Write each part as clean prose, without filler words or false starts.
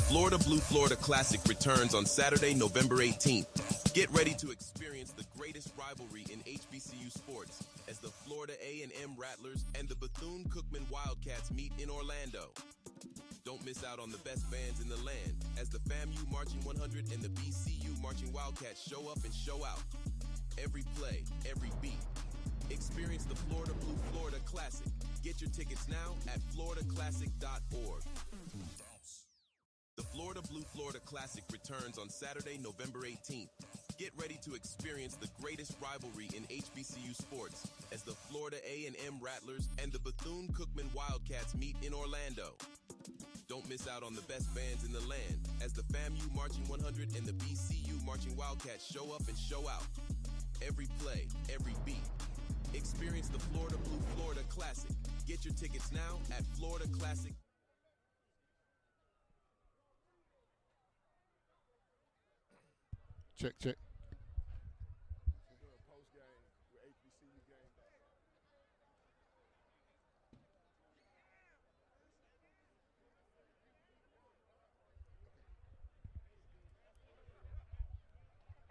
Florida Blue Florida Classic returns on Saturday, November 18th. Get ready to experience the greatest rivalry in HBCU sports as the Florida A&M Rattlers and the Bethune-Cookman Wildcats meet in Orlando. Don't miss out on the best bands in the land as the FAMU Marching 100 and the BCU Marching Wildcats show up and show out. Every play, every beat. Experience the Florida Blue Florida Classic. Get your tickets now at floridaclassic.org. The Florida Blue Florida Classic returns on Saturday, November 18th. Get ready to experience the greatest rivalry in HBCU sports as the Florida A&M Rattlers and the Bethune-Cookman Wildcats meet in Orlando. Don't miss out on the best bands in the land as the FAMU Marching 100 and the BCU Marching Wildcats show up and show out. Every play, every beat. Experience the Florida Blue Florida Classic. Get your tickets now at floridaclassic. Check. We're doing Postgame with HBCU Gameday.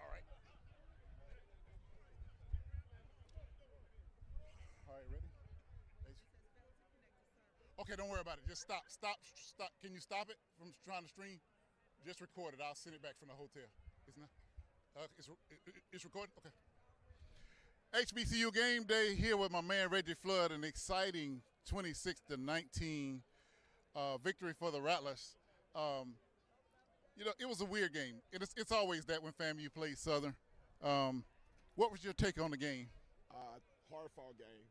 All right. All right, ready? Okay, don't worry about it. Just stop. Can you stop it from trying to stream? Just record it. I'll send it back from the hotel. It's not. It's recorded? Okay. HBCU Game Day here with my man Reggie Flood, an exciting 26-19 victory for the Rattlers. It was a weird game. It's always that when FAMU plays Southern. What was your take on the game? Hard-fought game.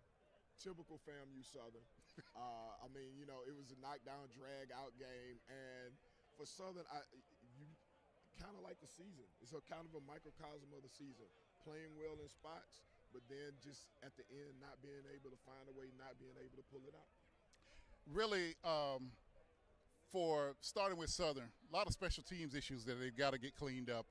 Typical FAMU Southern. It was a knockdown, drag-out game. And for Southern, you kind of like the season. It's a kind of a microcosm of the season. Playing well in spots, but then just at the end not being able to find a way, not being able to pull it out. Really, for starting with Southern, a lot of special teams issues that they've got to get cleaned up.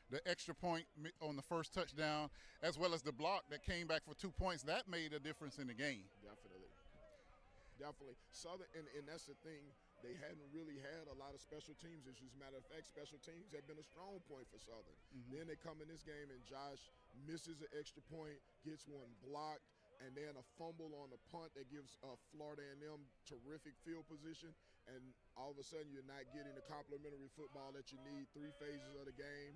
The extra point on the first touchdown, as well as the block that came back for 2 points, that made a difference in the game. Definitely. Southern, and that's the thing, they hadn't really had a lot of special teams issues. Matter of fact, special teams have been a strong point for Southern. Mm-hmm. Then they come in this game and Josh misses an extra point, gets one blocked, and then a fumble on the punt that gives Florida A&M terrific field position. And all of a sudden you're not getting the complementary football that you need 3 phases of the game.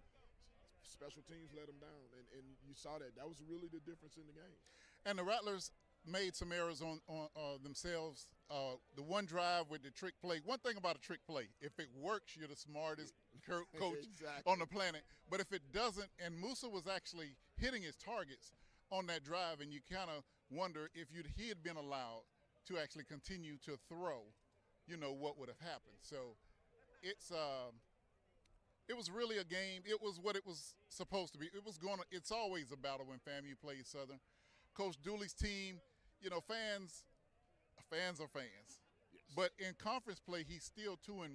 Special teams let them down, and you saw that. That was really the difference in the game. And the Rattlers made some errors on themselves. The one drive with the trick play. One thing about a trick play, if it works, you're the smartest coach exactly. on the planet. But if it doesn't, and Musa was actually hitting his targets on that drive, and you kind of wonder if he had been allowed to actually continue to throw, what would have happened. So it was really a game. It was what it was supposed to be. It's always a battle when FAMU plays Southern. Coach Dooley's team, fans are fans. Yes. But in conference play, he's still 2-1.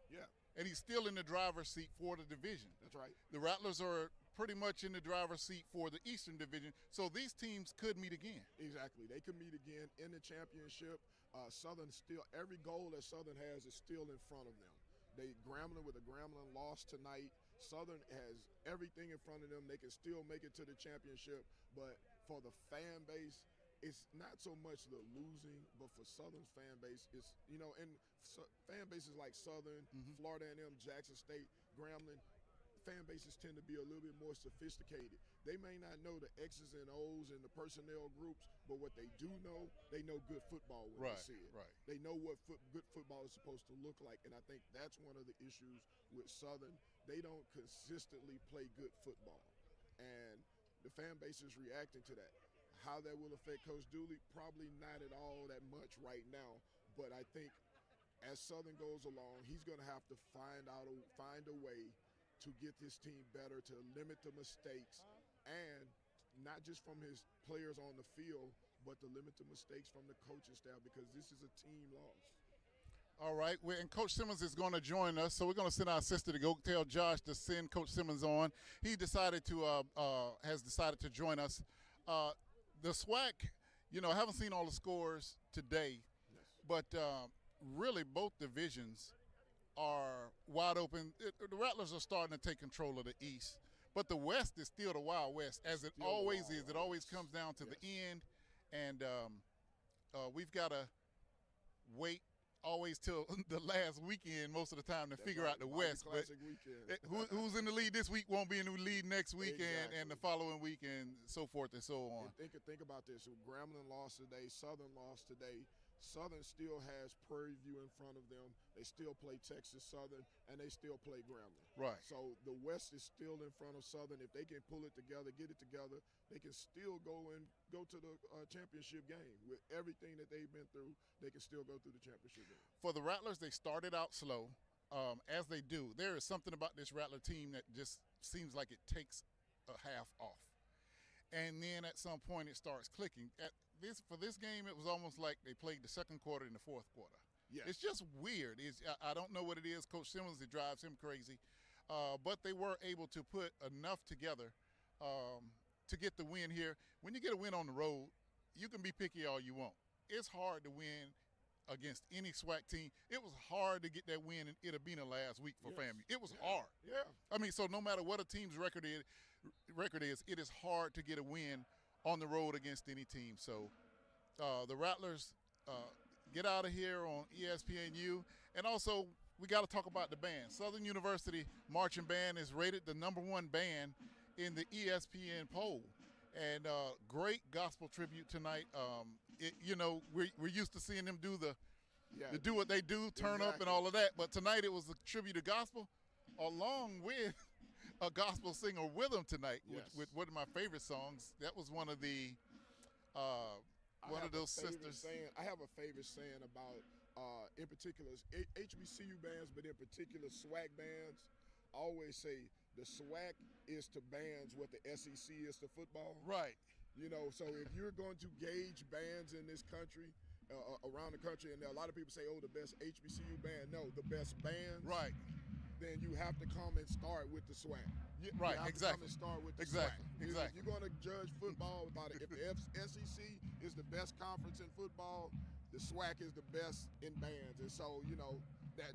Yeah. And he's still in the driver's seat for the division. That's right. The Rattlers are pretty much in the driver's seat for the Eastern Division. So these teams could meet again. Exactly. They could meet again in the championship. Southern still, every goal that Southern has is still in front of them. With a Grambling loss tonight. Southern has everything in front of them. They can still make it to the championship. But for the fan base, it's not so much the losing, but for Southern's fan base, it's, fan bases like Southern, mm-hmm. Florida A&M, Jackson State, Grambling, fan bases tend to be a little bit more sophisticated. They may not know the X's and O's and the personnel groups, but what they do know, they know good football when they see it. Right. They know what good football is supposed to look like, and I think that's one of the issues with Southern. They don't consistently play good football, and the fan base is reacting to that. How that will affect Coach Dooley, probably not at all that much right now, but I think as Southern goes along, he's going to have to find a way to get this team better, to limit the mistakes, and not just from his players on the field, but to limit the mistakes from the coaching staff, because this is a team loss. All right, and Coach Simmons is going to join us, so we're going to send our assistant to go tell Josh to send Coach Simmons on. He has decided to join us. The SWAC, I haven't seen all the scores today, yes. but really both divisions are wide open. The Rattlers are starting to take control of the East, but the West is still the Wild West, as it always is. It always comes down to the end, and we've got to wait always till the last weekend most of the time to figure out the West. But who's in the lead this week won't be in the lead next week, and the following week, and so forth and so on. And think about this. Grambling lost today. Southern lost today. Southern still has Prairie View in front of them. They still play Texas Southern, and they still play Grambling. Right. So the West is still in front of Southern. If they can pull it together, get it together, they can still go to the championship game. With everything that they've been through, they can still go through the championship game. For the Rattlers, they started out slow, as they do. There is something about this Rattler team that just seems like it takes a half off. And then at some point it starts clicking. For this game, it was almost like they played the second quarter and the fourth quarter. Yes. It's just weird. I don't know what it is. Coach Simmons, it drives him crazy. But they were able to put enough together to get the win here. When you get a win on the road, you can be picky all you want. It's hard to win against any SWAC team. It was hard to get that win in Itabena last week for FAMU. It was hard. Yeah. I mean, so no matter what a team's record is, it is hard to get a win on the road against any team. So the Rattlers get out of here on ESPNU. And also, we got to talk about the band. Southern University Marching Band is rated the #1 band in the ESPN poll. And great gospel tribute tonight. We're used to seeing them do do what they do, turn up and all of that. But tonight it was a tribute to gospel, along with a gospel singer with them tonight, with one of my favorite songs. That was one of the one of those sisters. I have a favorite saying about, in particular, HBCU bands, but in particular SWAC bands. I always say the SWAC is to bands what the SEC is to football. Right. So if you're going to gauge bands in this country, around the country, and a lot of people say, oh, the best HBCU band. No, the best bands. Right. Then you have to come and start with the SWAC. Yeah, right, exactly. To come and start with the exactly. SWAC. Exactly. If you're going to judge football about it, if the SEC is the best conference in football, the SWAC is the best in bands. And so,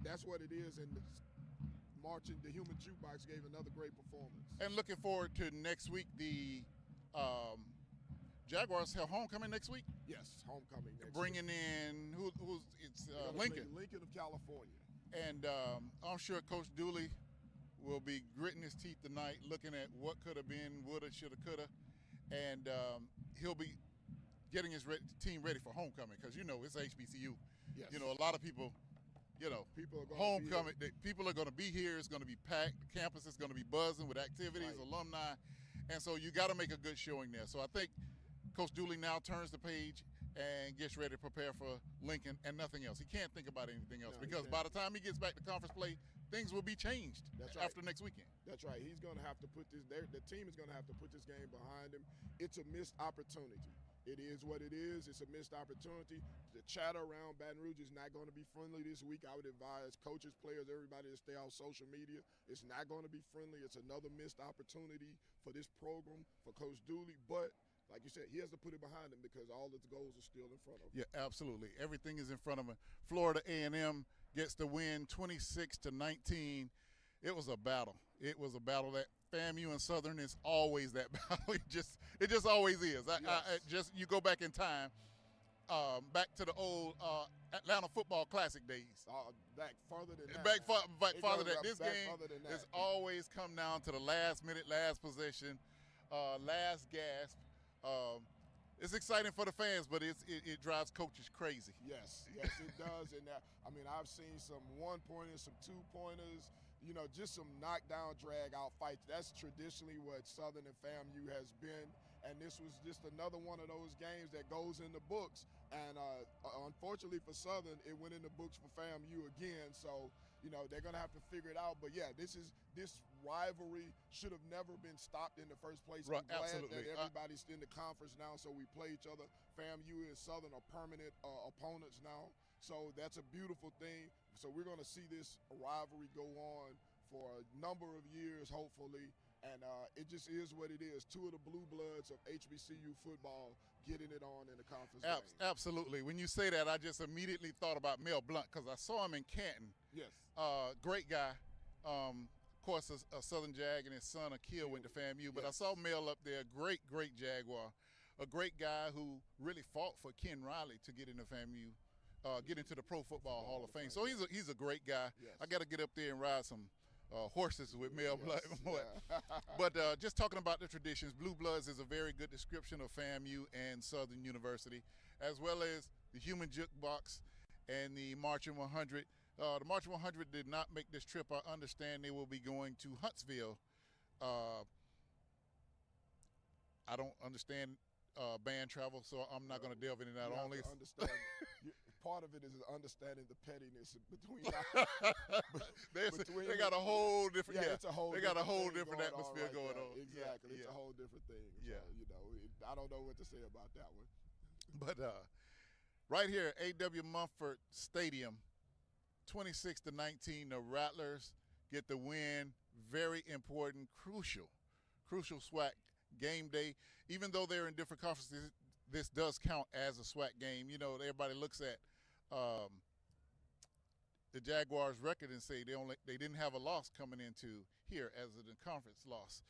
that's what it is. And Marching, the Human Jukebox gave another great performance. And looking forward to next week, the Jaguars have homecoming next week. Yes, homecoming next Bringing week. in Lincoln. Lincoln of California. And I'm sure Coach Dooley will be gritting his teeth tonight, looking at what could have been, woulda, shoulda, coulda, and he'll be getting his team ready for homecoming because it's HBCU. Yes. A lot of people. People are homecoming. People are going to be here. It's going to be packed. The campus is going to be buzzing with activities, alumni, and so you got to make a good showing there. So I think Coach Dooley now turns the page and gets ready to prepare for Lincoln and nothing else. He can't think about anything else because by the time he gets back to conference play, things will be changed after next weekend. That's right. He's going to have to put this there. The team is going to have to put this game behind him. It's a missed opportunity. It is what it is. It's a missed opportunity. The chatter around Baton Rouge is not going to be friendly this week. I would advise coaches, players, everybody to stay off social media. It's not going to be friendly. It's another missed opportunity for this program, for Coach Dooley. But like you said, he has to put it behind him because all its goals are still in front of him. Yeah, absolutely. Everything is in front of him. Florida A&M gets the win 26-19. It was a battle. It was a battle that FAMU and Southern is always that battle. It just always is. You go back in time, back to the old Atlanta Football Classic days. Back farther than that. Back farther than this game has always come down to the last minute, last possession, last gasp. It's exciting for the fans, but it drives coaches crazy. Yes, it does. And I've seen some one-pointers, some two-pointers, just some knockdown, drag-out fights. That's traditionally what Southern and FAMU has been. And this was just another one of those games that goes in the books. And unfortunately for Southern, it went in the books for FAMU again. So, they're going to have to figure it out. But, yeah, this rivalry should have never been stopped in the first place. Right, I'm glad absolutely. that everybody's in the conference now, so we play each other. FAMU and Southern are permanent opponents now. So that's a beautiful thing. So we're going to see this rivalry go on for a number of years, hopefully. And it just is what it is. Two of the blue bloods of HBCU football getting it on in the conference game. Absolutely. When you say that, I just immediately thought about Mel Blunt because I saw him in Canton. Yes. Great guy. Of course, a Southern Jag, and his son Akil went to FAMU. But I saw Mel up there, great Jaguar. A great guy who really fought for Ken Riley to get into FAMU, get into the Pro Football Hall of Fame. So he's a great guy. Yes. I got to get up there and ride some horses with Mel Blunt. But just talking about the traditions, Blue Bloods is a very good description of FAMU and Southern University, as well as the Human Jukebox and the Marching 100. The Marching 100 did not make this trip. I understand they will be going to Huntsville. I don't understand band travel, so I'm not going to delve into that. Only understand. Part of it is understanding the pettiness between. They got a whole different. Yeah, it's a whole. They got a whole different atmosphere right going there. on. Exactly, it's a whole different thing. Yeah, so, I don't know what to say about that one. But right here, AW Mumford Stadium, 26-19. The Rattlers get the win. Very important, crucial SWAC game day. Even though they're in different conferences, this does count as a SWAC game. Everybody looks at the Jaguars' record and say they didn't have a loss coming into here as a conference loss.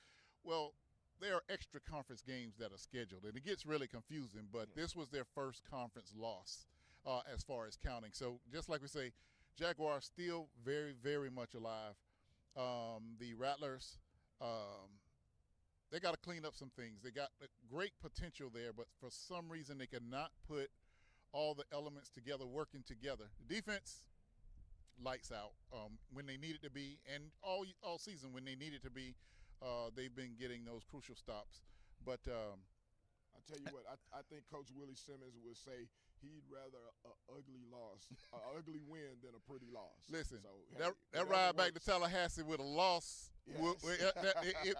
Well, there are extra conference games that are scheduled, and it gets really confusing. But this was their first conference loss as far as counting. So just like we say, Jaguars still very, very much alive. The Rattlers, they got to clean up some things. They got great potential there, but for some reason they cannot put all the elements together, working together. The defense, lights out when they need it to be, and all season when they need it to be, they've been getting those crucial stops. But I'll tell you what, I think Coach Willie Simmons would say he'd rather an ugly loss, an ugly win than a pretty loss. Listen, so, that ride back to Tallahassee with a loss, yes.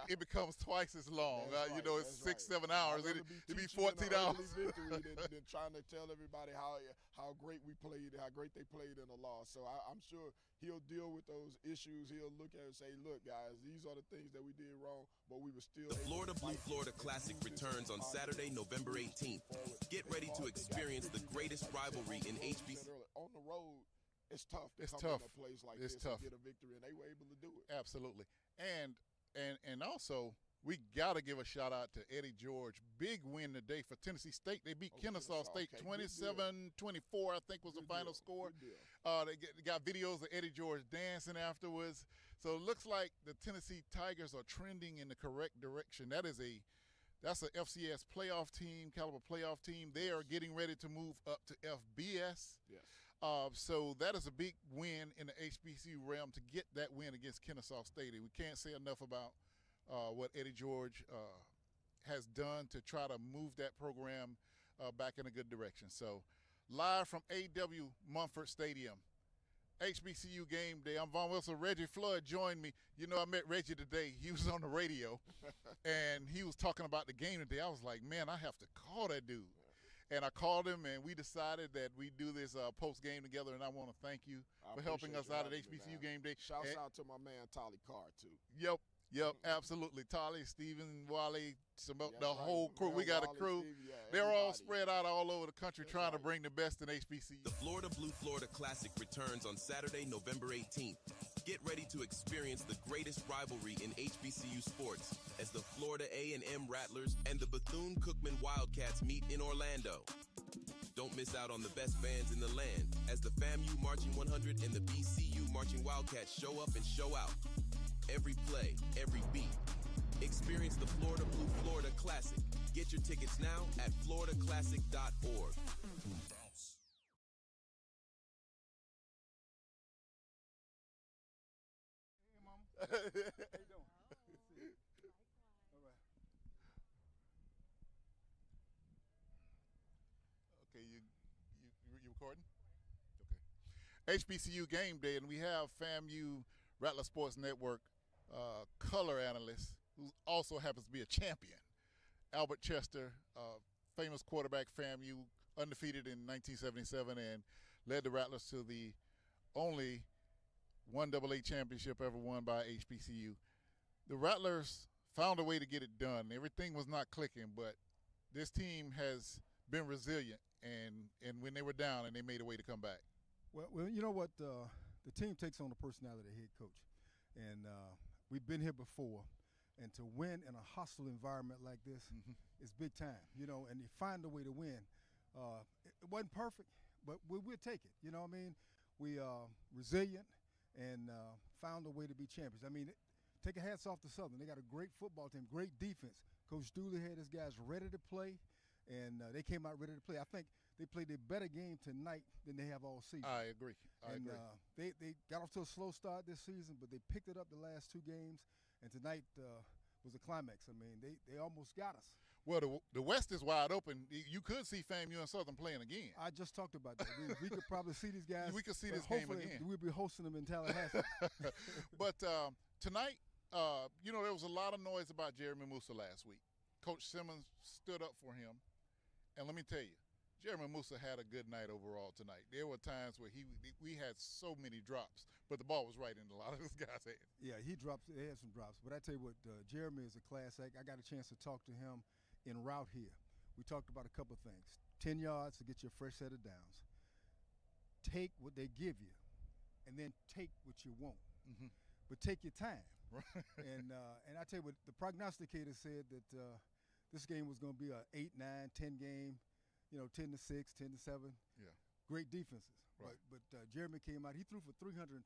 it becomes twice as long. Right, it's 6-7 hours. It'd be 14 hours. Victory than trying to tell everybody how great we played, how great they played in a loss. So I'm sure he'll deal with those issues. He'll look at it and say, look, guys, these are the things that we did wrong, but we were still The Florida Blue Florida Classic returns on Saturday, November 18th. Get ready to experience the greatest rivalry in HBCU. On the road, it's tough to come tough. in a place like It's this tough. and get a victory, and they were able to do it. Absolutely. And also, we got to give a shout-out to Eddie George. Big win today for Tennessee State. They beat Kennesaw State 27-24, I think was the final score. They got videos of Eddie George dancing afterwards. So it looks like the Tennessee Tigers are trending in the correct direction. That's a FCS playoff team, caliber playoff team. They are getting ready to move up to FBS. Yes. So that is a big win in the HBCU realm to get that win against Kennesaw State. We can't say enough about what Eddie George has done to try to move that program back in a good direction. So live from AW Mumford Stadium, HBCU Game Day. I'm Vaughn Wilson. Reggie Floyd joined me. I met Reggie today. He was on the radio, and he was talking about the game today. I was like, man, I have to call that dude. And I called him, and we decided that we do this post-game together, and I want to thank you for helping us out at HBCU Game Day. Shouts out to my man, Tolly Carr, too. Yep, absolutely. Tolly, Steven, Wally, the whole crew. We got a crew. Stevie, They're all spread out all over the country trying to bring the best in HBCU. The Florida Blue Florida Classic returns on Saturday, November 18th. Get ready to experience the greatest rivalry in HBCU sports as the Florida A&M Rattlers and the Bethune-Cookman Wildcats meet in Orlando. Don't miss out on the best bands in the land as the FAMU Marching 100 and the BCU Marching Wildcats show up and show out. Every play, every beat. Experience the Florida Blue Florida Classic. Get your tickets now at floridaclassic.org. How you doing? All right. Okay, you recording? Okay. HBCU Game Day, and we have FAMU Rattler Sports Network color analyst who also happens to be a champion, Albert Chester, famous quarterback, FAMU, undefeated in 1977 and led the Rattlers to the only 1AA championship ever won by HBCU. The Rattlers found a way to get it done. Everything was not clicking, but this team has been resilient, and when they were down, and they made a way to come back. Well, you know what? The team takes on the personality of the head coach, and we've been here before. And to win in a hostile environment like this is big time, you know, and you find a way to win. It wasn't perfect, but we'll take it. You know what I mean? We are resilient and found a way to be champions. I mean, take a hats off to Southern. They got a great football team, great defense. Coach Dooley had his guys ready to play, and they came out ready to play. I think they played a better game tonight than they have all season. I agree. I agree. They got off to a slow start this season, but they picked it up the last two games. And tonight was a climax. I mean, they almost got us. Well, the West is wide open. You could see FAMU and Southern playing again. I just talked about that. We could probably see these guys. We could see this game again. We'll be hosting them in Tallahassee. But tonight, you know, there was a lot of noise about Jeremy Musa last week. Coach Simmons stood up for him. And let me tell you, Jeremy Musa had a good night overall tonight. There were times where we had so many drops, but the ball was right in a lot of those guys' hands. Yeah, they had some drops. But I tell you what, Jeremy is a class act. I got a chance to talk to him en route here. We talked about a couple of things. 10 yards to get you a fresh set of downs. Take what they give you, and then take what you want. But take your time. Right. And I tell you what, the prognosticator said that this game was going to be a 8, 9, 10 game. You know, 10-6, 10-7. Yeah. Great defenses. Right. But Jeremy came out. He threw for 325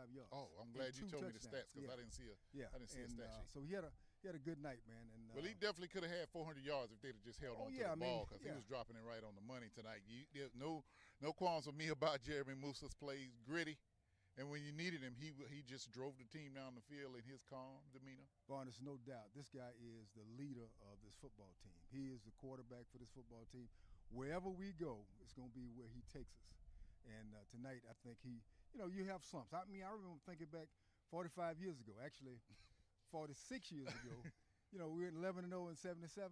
yards. Oh, I'm glad you told me the stats because I didn't see a stat sheet. So he had a good night, man. And well, he definitely could have had 400 yards if they'd have just held on to the ball because he was dropping it right on the money tonight. There's no qualms with me about Jeremy Musa's plays. Gritty. And when you needed him, he just drove the team down the field in his calm demeanor. Vaughn, there's no doubt. This guy is the leader of this football team. He is the quarterback for this football team. Wherever we go, it's going to be where he takes us. And tonight, I think you have slumps. I mean, I remember thinking back 45 years ago, actually 46 years ago. You know, we were 11-0 in 77,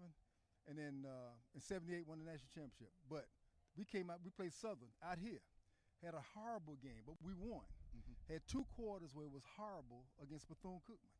and then in 78 won the national championship. But we came out, we played Southern out here, had a horrible game, but we won. Had 2 quarters where it was horrible against Bethune-Cookman.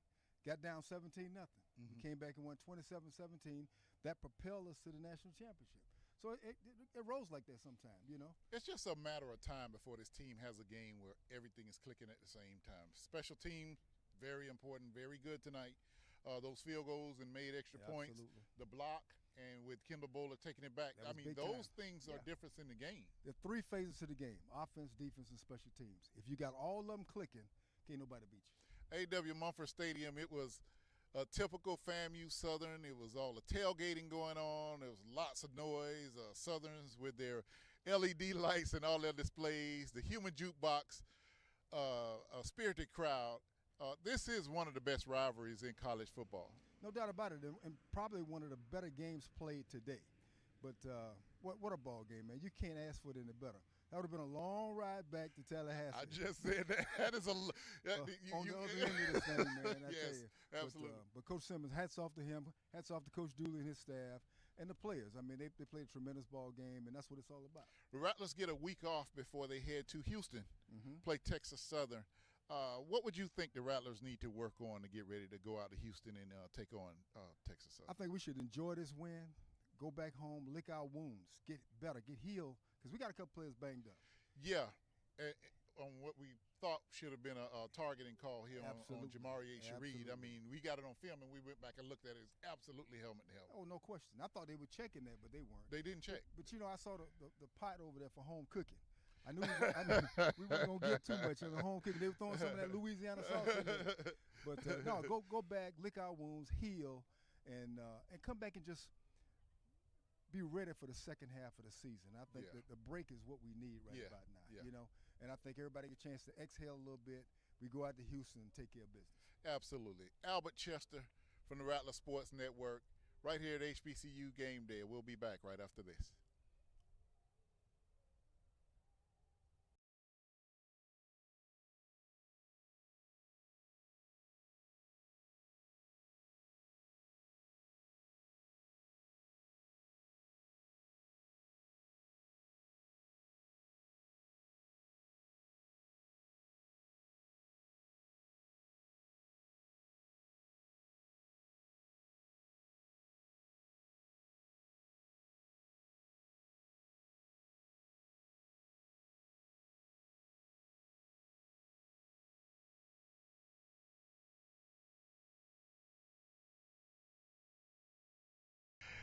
Got down 17-0. We came back and won 27-17. That propelled us to the national championship. So it rolls like that sometimes, you know. It's just a matter of time before this team has a game where everything is clicking at the same time. Special team, very important, very good tonight. Those field goals and made extra points. Absolutely. The block, and with Kendall Bowler taking it back. I mean, those things are difference in the game. There are 3 phases to the game: offense, defense, and special teams. If you got all of them clicking, can't nobody beat you. A.W. Mumford Stadium, it was a typical FAMU Southern. It was all the tailgating going on. There was lots of noise. Southerns with their LED lights and all their displays, the human jukebox, a spirited crowd. This is one of the best rivalries in college football. No doubt about it, and probably one of the better games played today. But what a ball game, man. You can't ask for it any better. That would have been a long ride back to Tallahassee. I just said that. That is a on the other end of this thing, man. I tell you. Absolutely. But Coach Simmons, hats off to him. Hats off to Coach Dooley and his staff and the players. I mean, they played a tremendous ball game, and that's what it's all about. The Rattlers get a week off before they head to Houston, play Texas Southern. What would you think the Rattlers need to work on to get ready to go out to Houston and take on Texas Southern? I think we should enjoy this win, go back home, lick our wounds, get better, get healed, because we got a couple players banged up. Yeah, on what we thought should have been a targeting call here on Jamari Shareed. I mean, we got it on film, and we went back and looked at it. It's absolutely helmet to helmet. Oh, no question. I thought they were checking that, but they weren't. They didn't check. But you know, I saw the pot over there for home cooking. I knew we weren't going to get too much of the home cooking. They were throwing some of that Louisiana sauce in there. But, no, go back, lick our wounds, heal, and come back and just be ready for the second half of the season. I think that the break is what we need about now, you know. And I think everybody get a chance to exhale a little bit. We go out to Houston and take care of business. Absolutely. Albert Chester from the Rattler Sports Network right here at HBCU Gameday. We'll be back right after this.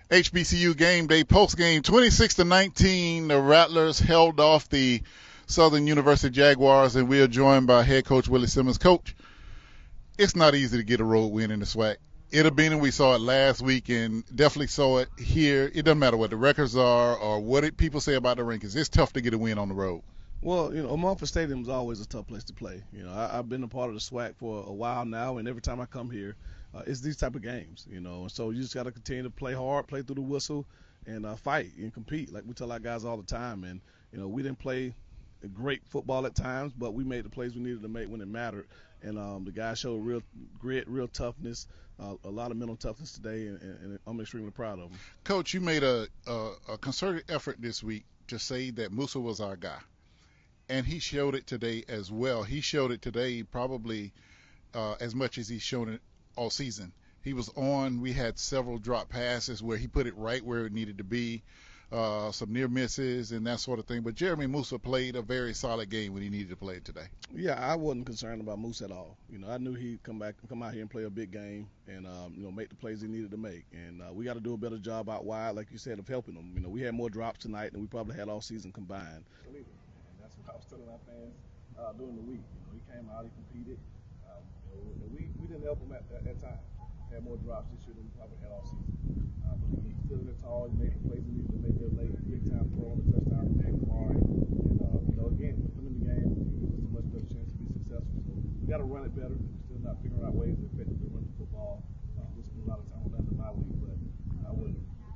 HBCU Gameday postgame 26-19. The Rattlers held off the Southern University Jaguars, and we are joined by head coach Willie Simmons. Coach, it's not easy to get a road win in the SWAC. We saw it last week and definitely saw it here. It doesn't matter what the records are or what people say about the rankings. It's tough to get a win on the road. Well, Mumford Stadium is always a tough place to play. I've been a part of the SWAC for a while now, and every time I come here, it's these type of games, and so you just got to continue to play hard, play through the whistle, and fight and compete like we tell our guys all the time. And, we didn't play great football at times, but we made the plays we needed to make when it mattered. And the guys showed real grit, real toughness, a lot of mental toughness today, and I'm extremely proud of them. Coach, you made a concerted effort this week to say that Musa was our guy, and he showed it today as well. He showed it today probably as much as he's shown it all season. He was on. We had several drop passes where he put it right where it needed to be, some near misses and that sort of thing. But Jeremy Musa played a very solid game when he needed to play it today. Yeah, I wasn't concerned about Musa at all. I knew he'd come out here and play a big game and make the plays he needed to make. And we got to do a better job out wide, like you said, of helping him. We had more drops tonight than we probably had all season combined. And that's what I was telling our fans during the week. He came out, he competed. We didn't help him at times. Had more drops this year than we probably had all season. But he stood in there tall, he made the plays he needed to make there late, big time throw on the touchdown from Amari. And again, put him in the game, it gives us a much better chance to be successful. So we got to run it better. We're still not figuring out ways to effectively run the football. We spend a lot of time on that in my week, but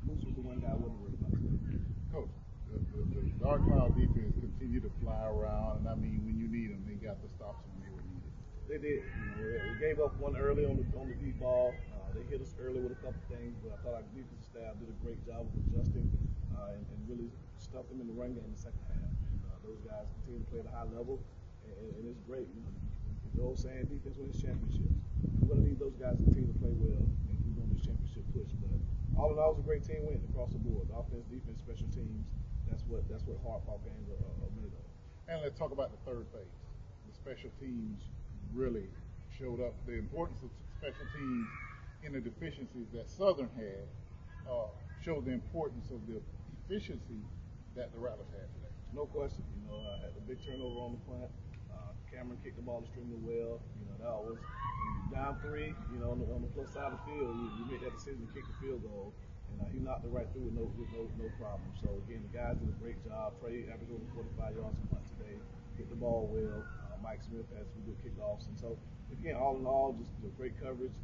Moose was the one guy I wasn't worried about today. Coach, the Dark Cloud defense continue to fly around, and I mean, when you need them, they got the stops when they were needed. They did. We gave up one early on the deep ball. They hit us early with a couple things, but I thought our defensive staff did a great job of adjusting and really stuffed them in the run game in the second half. And those guys continue to play at a high level, and it's great. The old saying, defense wins championships. We're going to need those guys to continue to play well and keep on this championship push. But all in all, it was a great team win across the board. The offense, defense, special teams. That's what hard-fought games are made of. And let's talk about the third phase. The special teams really showed up. The importance of special teams in the deficiencies that Southern had showed the importance of the efficiency that the Rattlers had today. No question. Had a big turnover on the punt. Cameron kicked the ball extremely well. That was down 3. On the plus side of the field, you make that decision to kick the field goal, and he knocked it right through with no problem. So again, the guys did a great job. Trey averaged over 45 yards a punt today. Hit the ball well. Mike Smith had some good kickoffs, and so again, all in all, just great coverage.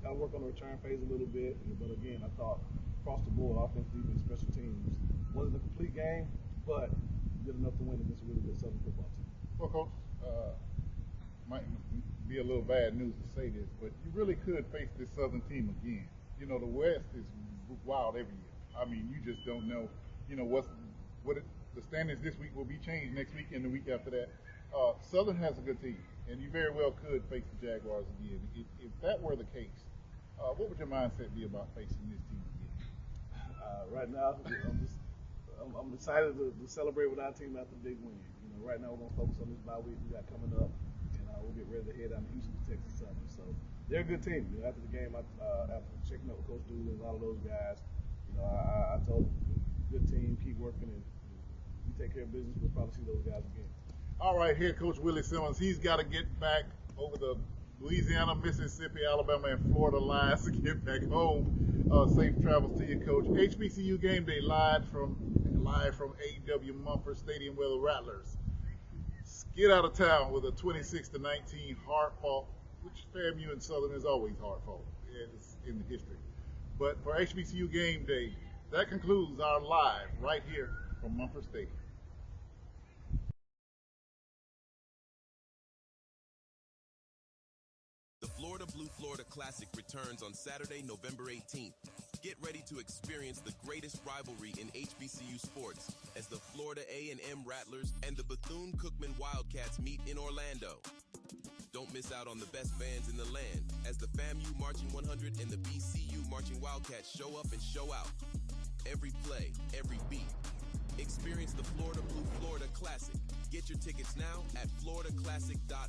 Got to work on the return phase a little bit, but again, I thought across the board, offense, defense, special teams wasn't a complete game, but did enough to win against a really good Southern football team. Well, Coach, might be a little bad news to say this, but you really could face this Southern team again. The West is wild every year. I mean, you just don't know. The standings this week will be changed next week and the week after that. Southern has a good team, and you very well could face the Jaguars again. If that were the case, what would your mindset be about facing this team again? Right now, I'm excited to celebrate with our team after the big win. Right now we're going to focus on this bye week we got coming up, and we'll get ready to head down to Houston to Texas Southern. So they're a good team. After the game, after checking up with Coach Dooley and a lot of those guys, I told them, good team, keep working, and we take care of business. We'll probably see those guys again. All right, head coach Willie Simmons, he's got to get back over the Louisiana, Mississippi, Alabama, and Florida lines to get back home. Safe travels to you, Coach. HBCU Gameday live from AEW Mumford Stadium, where the Rattlers get out of town with a 26-19 hard-fought, which FAMU and Southern is always hard-fought in the history. But for HBCU Gameday, that concludes our live right here from Mumford Stadium. The Florida Blue Florida Classic returns on Saturday, November 18th. Get ready to experience the greatest rivalry in HBCU sports as the Florida A&M Rattlers and the Bethune-Cookman Wildcats meet in Orlando. Don't miss out on the best bands in the land as the FAMU Marching 100 and the BCU Marching Wildcats show up and show out. Every play, every beat. Experience the Florida Blue Florida Classic. Get your tickets now at floridaclassic.com.